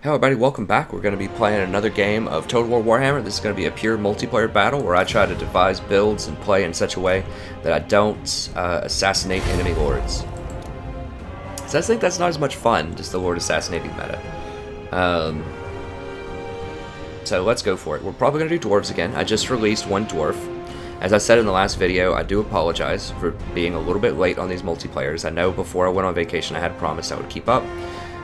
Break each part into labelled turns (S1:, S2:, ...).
S1: Hello everybody, welcome back. We're going to be playing another game of Total War Warhammer. This is going to be a pure multiplayer battle where I try to devise builds and play in such a way that I don't assassinate enemy lords. So I think that's not as much fun, just the lord assassinating meta. So let's go for it. We're probably going to do dwarves again. I just released one dwarf. As I said in the last video, I do apologize for being a little bit late on these multiplayers. I know before I went on vacation I had promised I would keep up,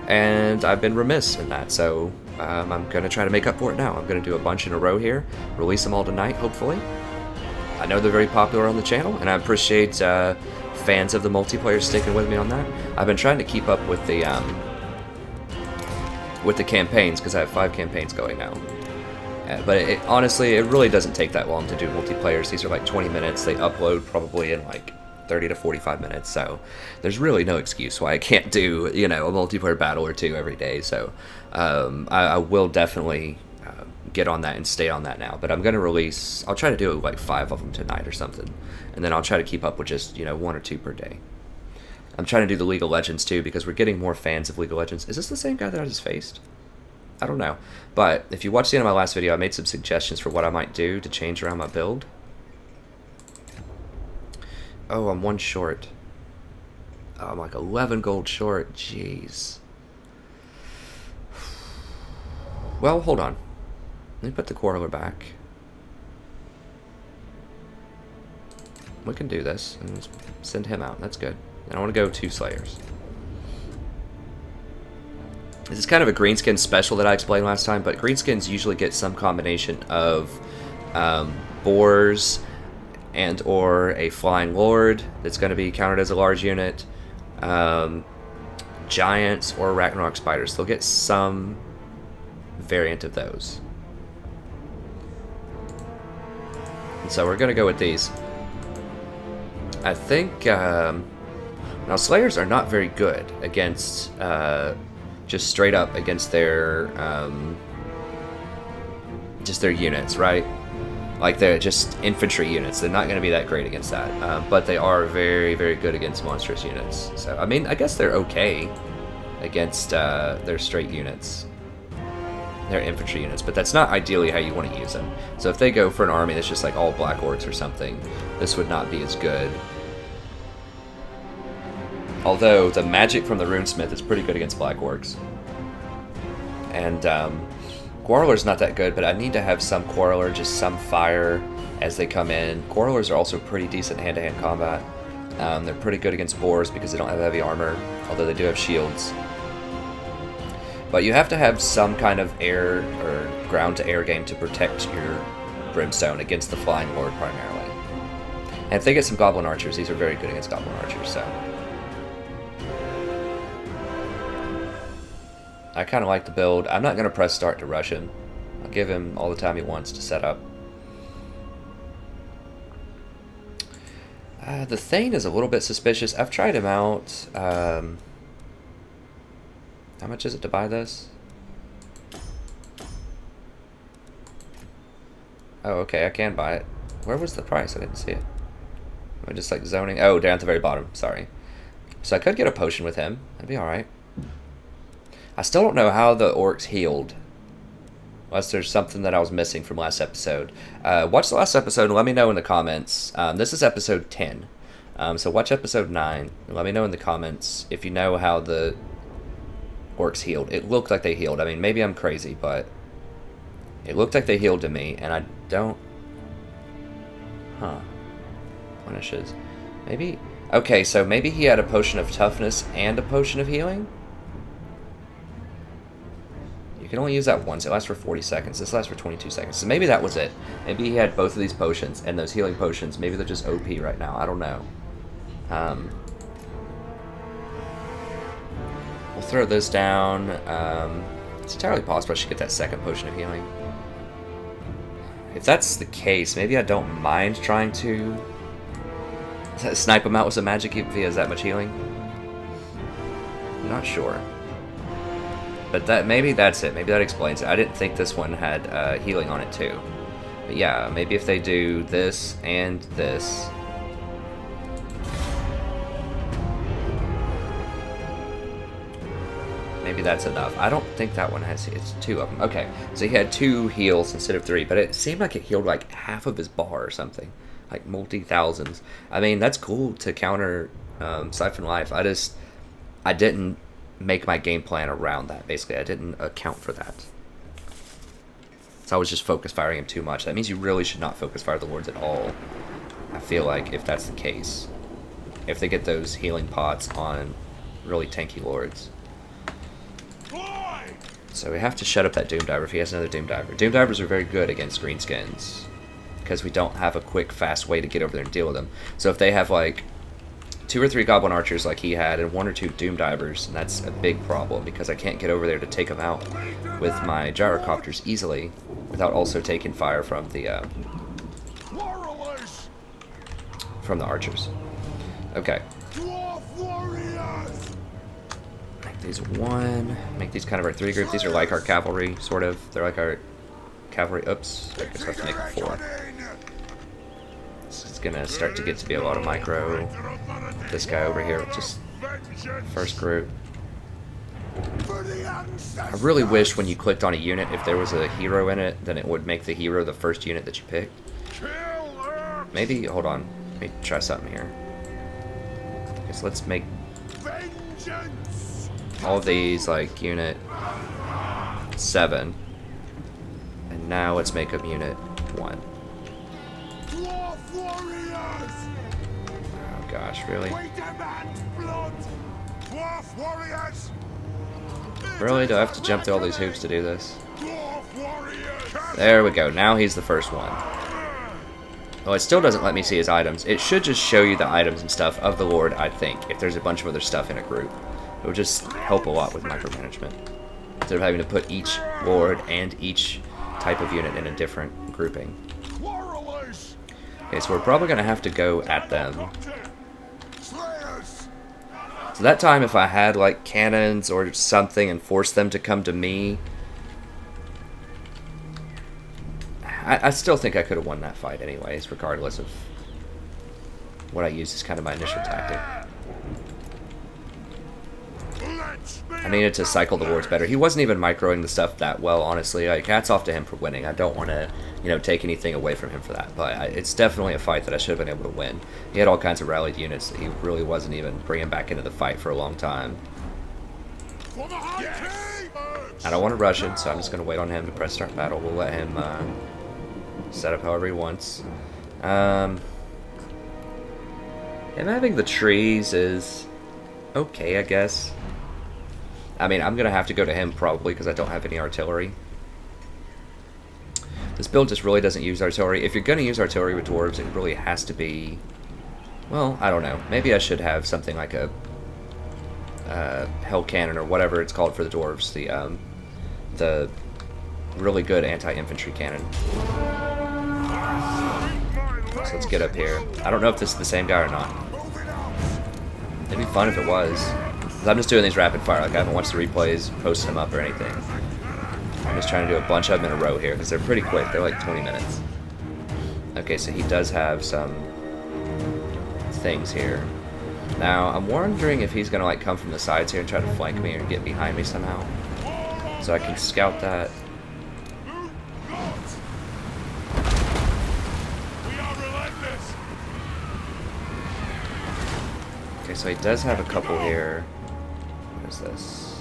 S1: and I've been remiss in that, so I'm going to try to make up for it now. I'm going to do a bunch in a row here, release them all tonight, hopefully. I know they're very popular on the channel, and I appreciate fans of the multiplayer sticking with me on that. I've been trying to keep up with the campaigns, because I have 5 campaigns going now. But honestly, it really doesn't take that long to do multiplayers. These are like 20 minutes. They upload probably in like 30 to 45 minutes, so there's really no excuse why I can't do, you know, a multiplayer battle or two every day. So I will definitely get on that and stay on that now. But I'm going to release, I'll try to do like 5 of them tonight or something, and then I'll try to keep up with just, you know, 1 or 2 per day. I'm trying to do the League of Legends too, because we're getting more fans of League of Legends. Is this the same guy that I just faced? I don't know. But if you watched the end of my last video, I made some suggestions for what I might do to change around my build. Oh, I'm 1 short. Oh, I'm like 11 gold short. Jeez. Well, hold on. Let me put the quarreler back. We can do this and send him out. That's good. And I want to go 2 slayers. This is kind of a Greenskins special that I explained last time, but Greenskins usually get some combination of boars and or a flying lord that's going to be counted as a large unit, giants or Ragnarok spiders. They'll get some variant of those. And so we're going to go with these. I think now slayers are not very good against just straight up against their just their units, right? Like they're just infantry units. They're not going to be that great against that, but they are very, very good against monstrous units. So I mean, I guess they're okay against their straight units, their infantry units, but that's not ideally how you want to use them. So if they go for an army that's just like all black orcs or something, this would not be as good. Although the magic from the runesmith is pretty good against black orcs. And quarreler's not that good, but I need to have some quarreler, just some fire as they come in. Quarrelers are also pretty decent hand-to-hand combat. They're pretty good against boars because they don't have heavy armor, although they do have shields. But you have to have some kind of air or ground-to-air game to protect your brimstone against the flying lord primarily. And if they get some goblin archers, these are very good against goblin archers, so I kind of like the build. I'm not going to press start to rush him. I'll give him all the time he wants to set up. The Thane is a little bit suspicious. I've tried him out. How much is it to buy this? Oh, okay, I can buy it. Where was the price? I didn't see it. Am I just like zoning? Oh, down at the very bottom. Sorry. So I could get a potion with him. That'd be alright. I still don't know how the orcs healed, unless there's something that I was missing from last episode. Watch the last episode and let me know in the comments. This is episode 10, so watch episode 9 and let me know in the comments if you know how the orcs healed. It looked like they healed. I mean, maybe I'm crazy, but it looked like they healed to me, and I don't... Huh. Punishes. Maybe... Okay, so maybe he had a potion of toughness and a potion of healing? You can only use that once. It lasts for 40 seconds. This lasts for 22 seconds. So maybe that was it. Maybe he had both of these potions, and those healing potions, maybe they're just OP right now. I don't know. We'll throw this down. It's entirely possible I should get that second potion of healing. If that's the case, maybe I don't mind trying to snipe him out with some magic if he has that much healing. I'm not sure. But maybe that's it. Maybe that explains it. I didn't think this one had healing on it too. But yeah, maybe if they do this and this. maybe that's enough. I don't think that one has, it's 2 of them. Okay, so he had 2 heals instead of 3, but it seemed like it healed like half of his bar or something. Like multi-thousands. I mean, that's cool to counter Siphon Life. I didn't make my game plan around that, basically. I didn't account for that. So I was just focus firing him too much. That means you really should not focus fire the Lords at all. I feel like if that's the case. If they get those healing pots on really tanky Lords. So we have to shut up that Doom Diver if he has another Doom Diver. Doom Divers are very good against Greenskins, because we don't have a quick, fast way to get over there and deal with them. So if they have like 2 or 3 Goblin Archers like he had, and 1 or 2 Doom Divers, and that's a big problem, because I can't get over there to take them out with my Gyrocopters easily, without also taking fire from the Archers. Okay. Make these 1. Make these kind of our 3 group. These are like our cavalry, sort of. They're like our cavalry. Oops. I guess I have to make it 4. This is gonna start to get to be a lot of micro. This guy over here, just first group. I really wish when you clicked on a unit, if there was a hero in it, then it would make the hero the first unit that you picked. Maybe, hold on. Let me try something here. Okay, so let's make all of these like unit 7. And now let's make them unit 1. Oh gosh, really? Really? Do I have to jump through all these hoops to do this? There we go. Now he's the first one. Well, it still doesn't let me see his items. It should just show you the items and stuff of the Lord, I think, if there's a bunch of other stuff in a group. It would just help a lot with micromanagement, instead of having to put each Lord and each type of unit in a different grouping. Okay, so we're probably going to have to go at them. So that time, if I had like cannons or something and forced them to come to me, I still think I could have won that fight anyways, regardless of what I used as kind of my initial tactic. I needed to cycle the wards better. He wasn't even microing the stuff that well, honestly. Like, hats off to him for winning. I don't want to, you know, take anything away from him for that. But it's definitely a fight that I should have been able to win. He had all kinds of rallied units that he really wasn't even bringing back into the fight for a long time. I don't want to rush it, so I'm just going to wait on him to press start battle. We'll let him set up however he wants. Him having the trees is okay, I guess. I mean, I'm going to have to go to him probably because I don't have any artillery. This build just really doesn't use artillery. If you're going to use artillery with dwarves, it really has to be... Well, I don't know. Maybe I should have something like a hell cannon or whatever it's called for the dwarves. The really good anti-infantry cannon. So let's get up here. I don't know if this is the same guy or not. It'd be fun if it was. I'm just doing these rapid fire. Like, I haven't watched the replays, posted them up or anything. I'm just trying to do a bunch of them in a row here because they're pretty quick. They're like 20 minutes. Okay, so he does have some things here. Now, I'm wondering if he's going to like come from the sides here and try to flank me or get behind me somehow. So I can scout that. Okay, so he does have a couple here. What is this?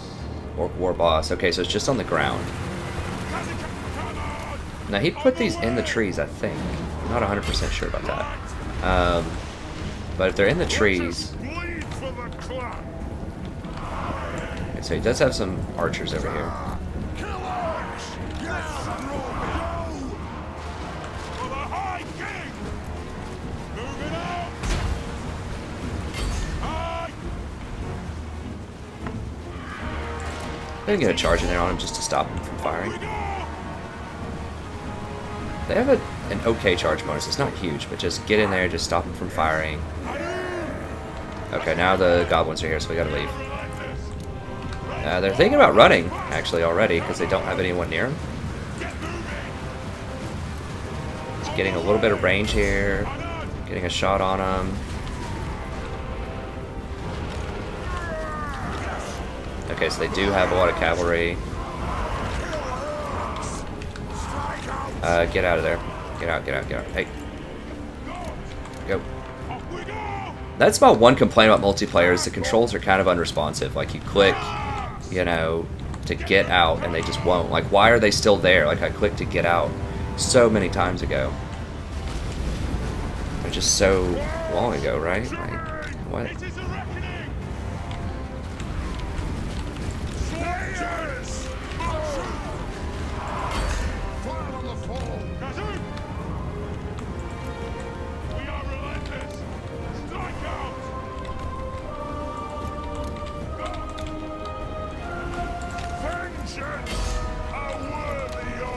S1: Orc War Boss. Okay, so it's just on the ground. Now, he put these in the trees, I think. I'm not 100% sure about that. But if they're in the trees... Okay, so he does have some archers over here. I'm gonna get a charge in there on him just to stop him from firing. They have an okay charge bonus. It's not huge, but just get in there, just stop him from firing. Okay, now the goblins are here, so we gotta leave. They're thinking about running, actually, already, because they don't have anyone near them. Just getting a little bit of range here. Getting a shot on them. Okay, so they do have a lot of cavalry. Get out of there. Get out, get out, get out. Hey. Go. That's about one complaint about multiplayer is the controls are kind of unresponsive. Like, you click, you know, to get out, and they just won't. Like, why are they still there? Like, I clicked to get out so many times ago. They're just so long ago, right? Like, what?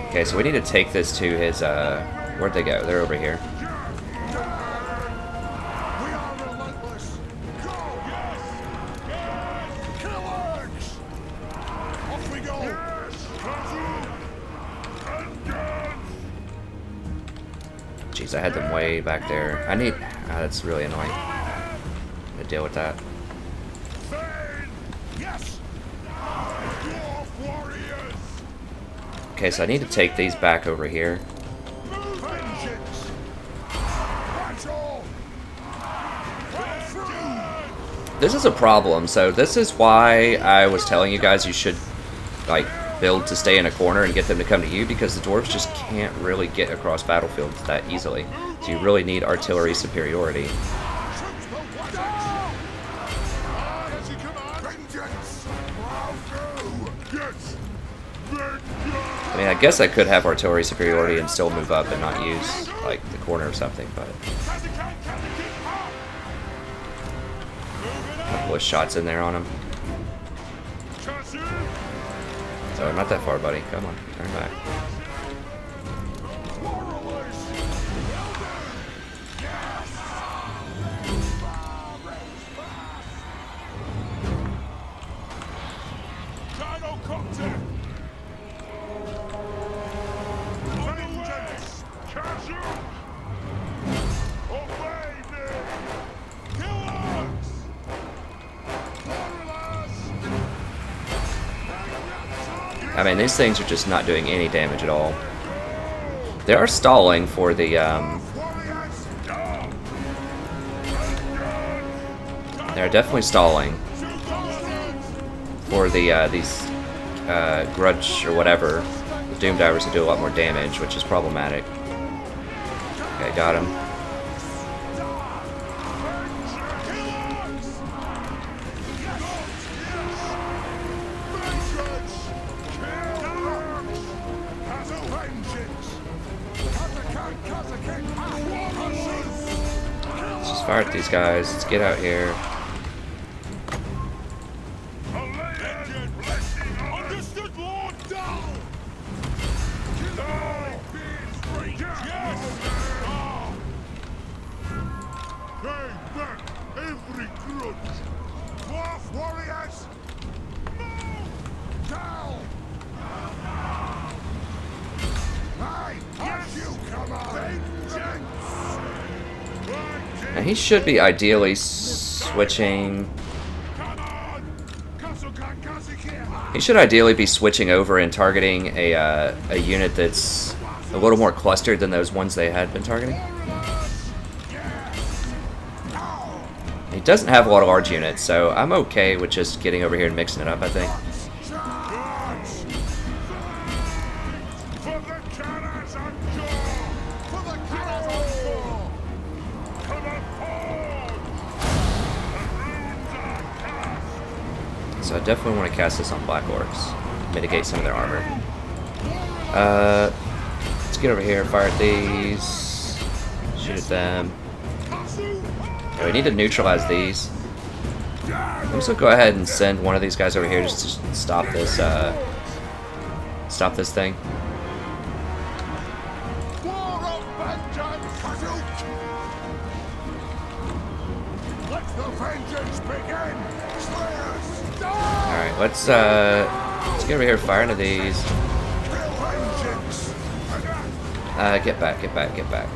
S1: Okay, so we need to take this to his, where'd they go? They're over here. Jeez, I had them way back there. I need, that's really annoying. I'm gonna deal with that. Okay, so I need to take these back over here. This is a problem, so this is why I was telling you guys you should, like, build to stay in a corner and get them to come to you, because the dwarves just can't really get across battlefields that easily. So you really need artillery superiority. I mean, I guess I could have artillery superiority and still move up and not use, like, the corner or something, but... a couple of shots in there on him. So, not that far, buddy. Come on, turn back. I mean, these things are just not doing any damage at all. They are stalling for the, they're definitely stalling for the, these, grudge or whatever. The Doom Divers will do a lot more damage, which is problematic. Okay, got him. Fire at these guys. Let's get out here. Now he should be ideally switching. He should ideally be switching over and targeting a unit that's a little more clustered than those ones they had been targeting. He doesn't have a lot of large units, so I'm okay with just getting over here and mixing it up, I think. So I definitely want to cast this on Black Orcs, mitigate some of their armor. Let's get over here, fire at these, shoot at them. Yeah, we need to neutralize these. I'm just gonna go ahead and send one of these guys over here just to stop this thing. Alright, let's get over here, fire into these. Get back, get back, get back.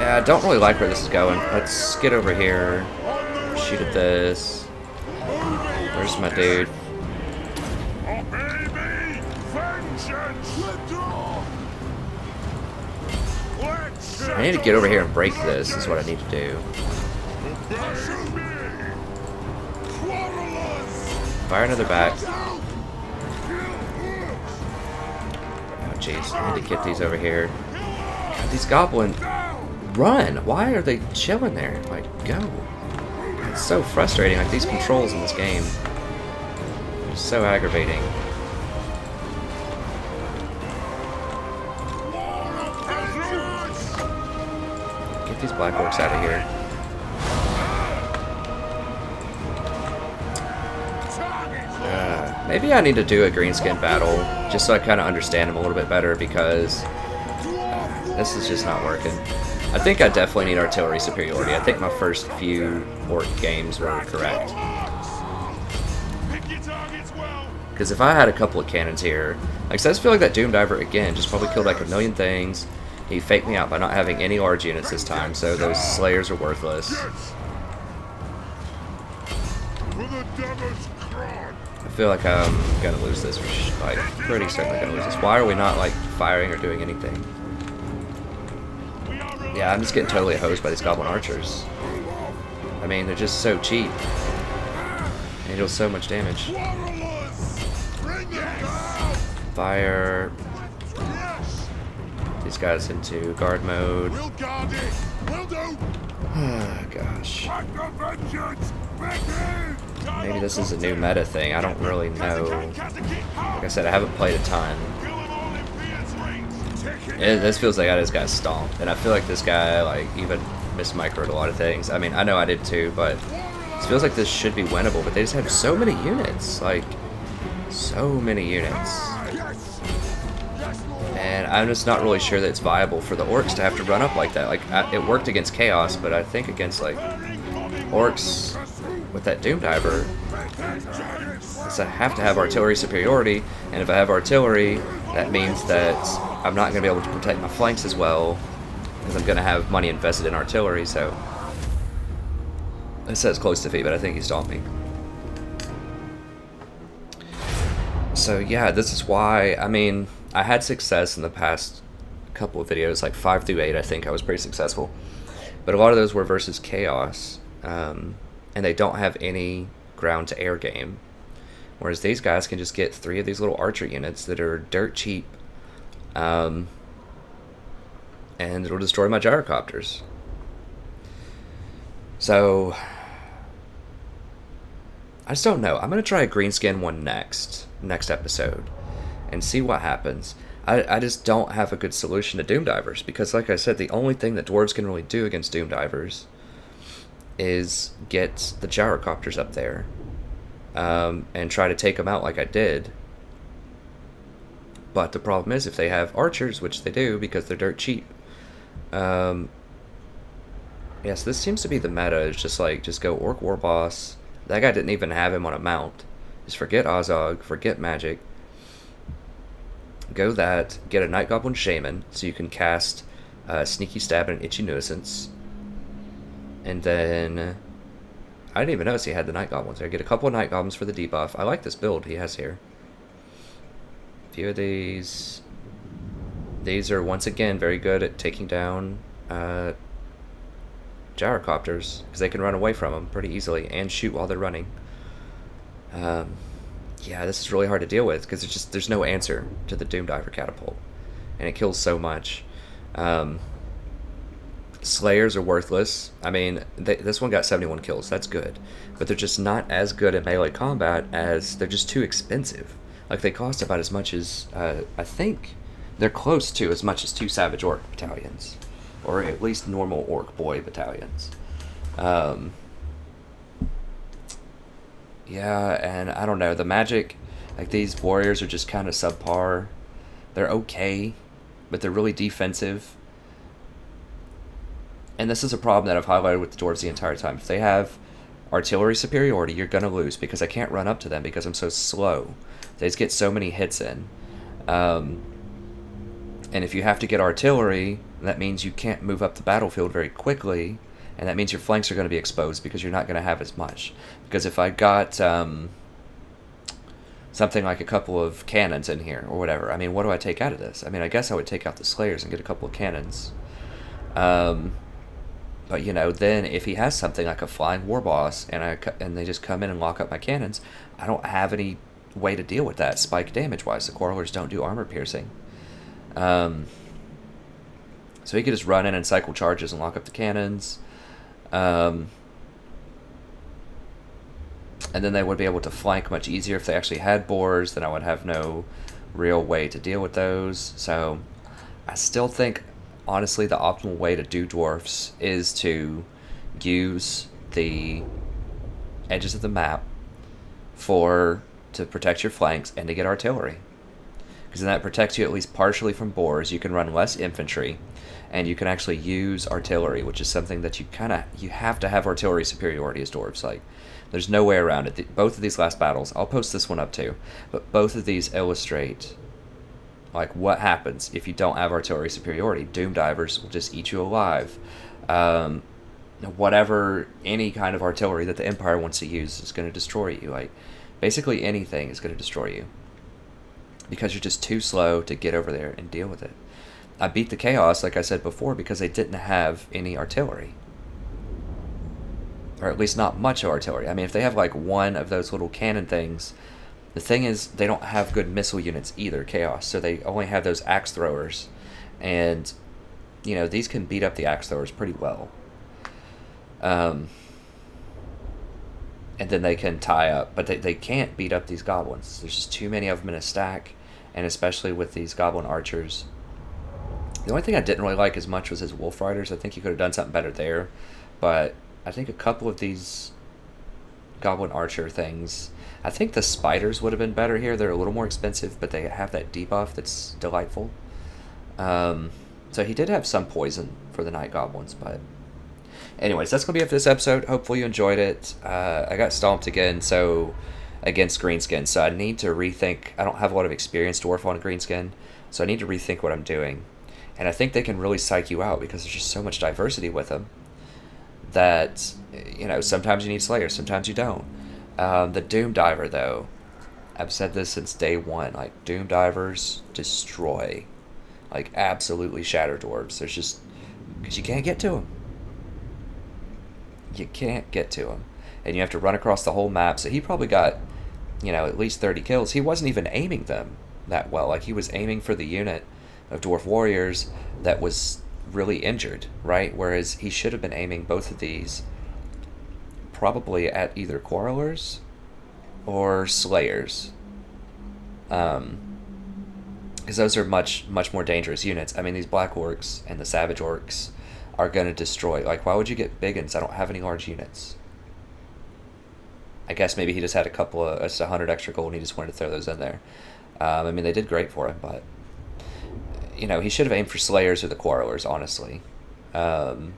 S1: Yeah, I don't really like where this is going. Let's get over here. Shoot at this. Where's my dude? I need to get over here and break this, is what I need to do. Fire another back. Oh jeez, I need to get these over here. God, these goblins run! Why are they chilling there? Like, go. It's so frustrating, like these controls in this game. They're so aggravating. Get these black orcs out of here. Maybe I need to do a greenskin battle just so I kind of understand him a little bit better, because this is just not working. I think I definitely need artillery superiority. I think my first few orc games were correct. Because if I had a couple of cannons here, like, so I just feel like that Doom Diver again just probably killed like a million things. He faked me out by not having any large units this time, so those Slayers are worthless. I feel like I'm gonna lose this, like, pretty certainly gonna lose this. Why are we not, like, firing or doing anything? Yeah, I'm just getting totally hosed by these Goblin Archers. I mean, they're just so cheap. They deal so much damage. Fire. These guys into guard mode. Oh, gosh. Maybe this is a new meta thing. I don't really know. Like I said, I haven't played a ton. This feels like I just got stomped. And I feel like this guy, like, even mismicroed a lot of things. I mean, I know I did too, but it feels like this should be winnable. But they just have so many units. Like, so many units. And I'm just not really sure that it's viable for the orcs to have to run up like that. Like, it worked against Chaos, but I think against, like, orcs with that Doom Diver, I have to have artillery superiority, and if I have artillery, that means that I'm not going to be able to protect my flanks as well, because I'm going to have money invested in artillery, so it says close defeat, but I think he stomped me. So yeah, this is why, I mean, I had success in the past couple of videos, like 5 through 8, I think I was pretty successful, but a lot of those were versus Chaos, and they don't have any ground to air game. Whereas these guys can just get 3 of these little archer units that are dirt cheap, and it'll destroy my gyrocopters. So I just don't know. I'm gonna try a greenskin one next episode and see what happens. I just don't have a good solution to Doom Divers, because like I said, the only thing that dwarves can really do against Doom Divers is get the gyrocopters up there, and try to take them out like I did. But the problem is, if they have archers, which they do because they're dirt cheap, yes, this seems to be the meta. It's just like, just go Orc War Boss. That guy didn't even have him on a mount. Just forget Azog, forget magic. Go that, get a Night Goblin Shaman, so you can cast Sneaky Stab and Itchy Nuisance. And then, I didn't even notice he had the Night Goblins there. Get a couple of Night Goblins for the debuff. I like this build he has here. A few of these. These are, once again, very good at taking down gyrocopters, because they can run away from them pretty easily and shoot while they're running. Yeah, this is really hard to deal with, because there's no answer to the Doom Diver catapult, and it kills so much. Slayers are worthless. I mean, this one got 71 kills. That's good. But they're just not as good at melee combat, as they're just too expensive. Like, they cost about as much as, I think, they're close to as much as 2 Savage Orc battalions. Or at least normal Orc Boy battalions. Yeah, and I don't know. The magic, like, these warriors are just kind of subpar. They're okay, but they're really defensive. And this is a problem that I've highlighted with the dwarves the entire time. If they have artillery superiority, you're going to lose, because I can't run up to them because I'm so slow. They just get so many hits in. And if you have to get artillery, And that means you can't move up the battlefield very quickly, and that means your flanks are going to be exposed because you're not going to have as much. Because if I got something like a couple of cannons in here or whatever, I mean, what do I take out of this? I mean, I guess I would take out the Slayers and get a couple of cannons. But, you know, then if he has something like a flying war boss and they just come in and lock up my cannons, I don't have any way to deal with that spike damage-wise. The Quarrelers don't do armor piercing. So he could just run in and cycle charges and lock up the cannons. And then they would be able to flank much easier if they actually had boars. Then I would have no real way to deal with those. So I still think, honestly, the optimal way to do dwarfs is to use the edges of the map to protect your flanks and to get artillery. Because then that protects you at least partially from boars. You can run less infantry, and you can actually use artillery, which is something that you have to have artillery superiority as dwarves. Like, there's no way around it. Both of these last battles, I'll post this one up too, but both of these illustrate like what happens if you don't have artillery superiority. Doom divers will just eat you alive. Whatever, any kind of artillery that the Empire wants to use is going to destroy you. Like, basically anything is going to destroy you because you're just too slow to get over there and deal with it. I beat the Chaos, like I said before, because they didn't have any artillery. Or at least not much artillery. I mean, if they have like one of those little cannon things, the thing is, they don't have good missile units either, Chaos, so they only have those axe throwers. And, you know, these can beat up the axe throwers pretty well. And then they can tie up, but they can't beat up these goblins. There's just too many of them in a stack, and especially with these goblin archers. The only thing I didn't really like as much was his wolf riders. I think he could have done something better there, but I think a couple of these goblin archer things, I think the spiders would have been better here. They're a little more expensive, but they have that debuff that's delightful. So he did have some poison for the night goblins, but anyways, that's going to be it for this episode. Hopefully you enjoyed it. I got stomped again, so against Greenskins, so I need to rethink. I don't have a lot of experience dwarf on a Greenskin, so I need to rethink what I'm doing. And I think they can really psych you out because there's just so much diversity with them that, you know, sometimes you need Slayers, sometimes you don't. The Doom Diver, though, I've said this since day one, like, Doom Divers destroy, like, absolutely shatter dwarves. There's just, because you can't get to them. You can't get to them. And you have to run across the whole map, so he probably got, you know, at least 30 kills. He wasn't even aiming them that well. Like, he was aiming for the unit of dwarf warriors that was really injured, right? Whereas he should have been aiming both of these probably at either Quarrelers or Slayers, because those are much more dangerous units. I mean, these Black Orcs and the Savage Orcs are going to destroy. Like, why would you get Biggins? I don't have any large units. I guess maybe he just had just 100 extra gold and he just wanted to throw those in there. I mean, they did great for him, but, you know, he should have aimed for Slayers or the Quarrelers, honestly. But,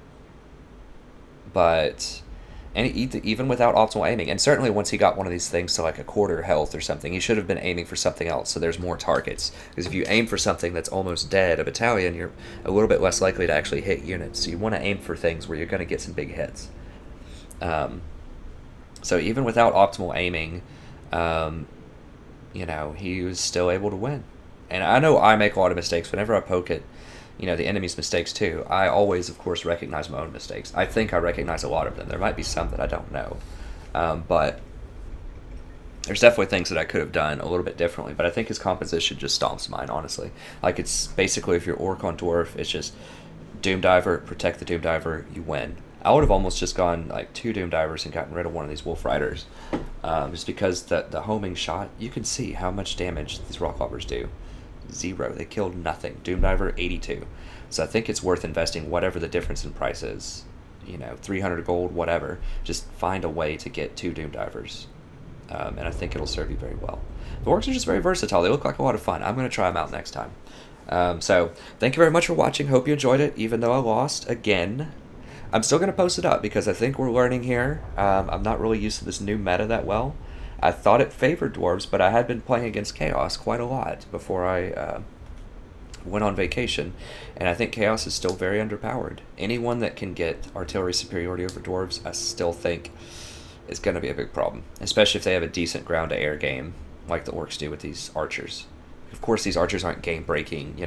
S1: and even without optimal aiming, and certainly once he got one of these things to like a quarter health or something, he should have been aiming for something else, so there's more targets. Because if you aim for something that's almost dead, a battalion, you're a little bit less likely to actually hit units. So you want to aim for things where you're going to get some big hits. So even without optimal aiming, you know, he was still able to win. And I know I make a lot of mistakes whenever I poke at, you know, the enemy's mistakes too. I always, of course, recognize my own mistakes. I think I recognize a lot of them. There might be some that I don't know. But there's definitely things that I could have done a little bit differently. But I think his composition just stomps mine, honestly. Like, it's basically, if you're Orc on Dwarf, it's just Doom Diver, protect the Doom Diver, you win. I would have almost just gone like 2 Doom Divers and gotten rid of one of these Wolf Riders. Just because the homing shot, you can see how much damage these Rockhoppers do. 0. They killed nothing. Doom Diver, 82. So I think it's worth investing whatever the difference in price is. You know, 300 gold, whatever. Just find a way to get 2 Doom Divers. And I think it'll serve you very well. The Orcs are just very versatile. They look like a lot of fun. I'm going to try them out next time. So thank you very much for watching. Hope you enjoyed it, even though I lost again. I'm still going to post it up because I think we're learning here. I'm not really used to this new meta that well. I thought it favored dwarves, but I had been playing against Chaos quite a lot before I went on vacation, and I think Chaos is still very underpowered. Anyone that can get artillery superiority over Dwarves, I still think is going to be a big problem, especially if they have a decent ground-to-air game like the Orcs do with these archers. Of course, these archers aren't game-breaking,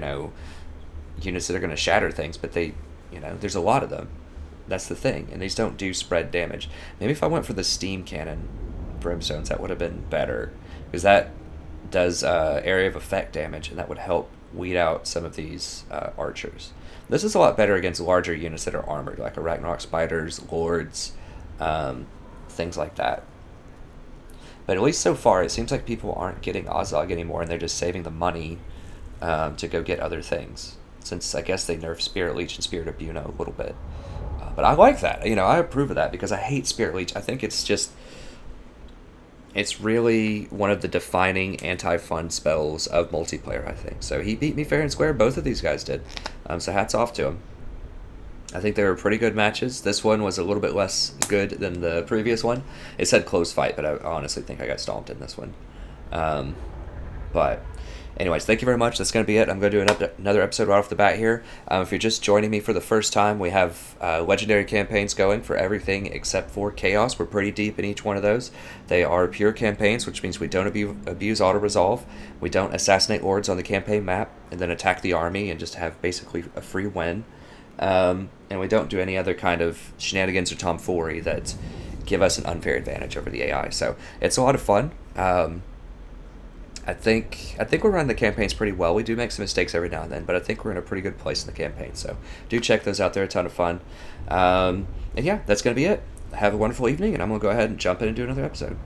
S1: units that are going to shatter things, but there's a lot of them. That's the thing, and these don't do spread damage. Maybe if I went for the steam cannon brimstones, that would have been better, because that does area of effect damage, and that would help weed out some of these archers. This is a lot better against larger units that are armored, like Ragnarok Spiders, Lords, things like that. But at least so far, it seems like people aren't getting Ozog anymore, and they're just saving the money to go get other things. Since I guess they nerfed Spirit Leech and Spirit of Buno a little bit. But I like that. I approve of that, because I hate Spirit Leech. I think it's really one of the defining anti-fun spells of multiplayer, I think. So he beat me fair and square. Both of these guys did. So hats off to him. I think they were pretty good matches. This one was a little bit less good than the previous one. It said close fight, but I honestly think I got stomped in this one. But anyways, thank you very much. That's going to be it. I'm going to do another episode right off the bat here. If you're just joining me for the first time, we have legendary campaigns going for everything except for Chaos. We're pretty deep in each one of those. They are pure campaigns, which means we don't abuse auto-resolve. We don't assassinate lords on the campaign map and then attack the army and just have basically a free win. And we don't do any other kind of shenanigans or tomfoolery that give us an unfair advantage over the AI. So it's a lot of fun. I think we're running the campaigns pretty well. We do make some mistakes every now and then, but I think we're in a pretty good place in the campaign. So do check those out. They're a ton of fun. And yeah, that's going to be it. Have a wonderful evening, and I'm going to go ahead and jump in and do another episode.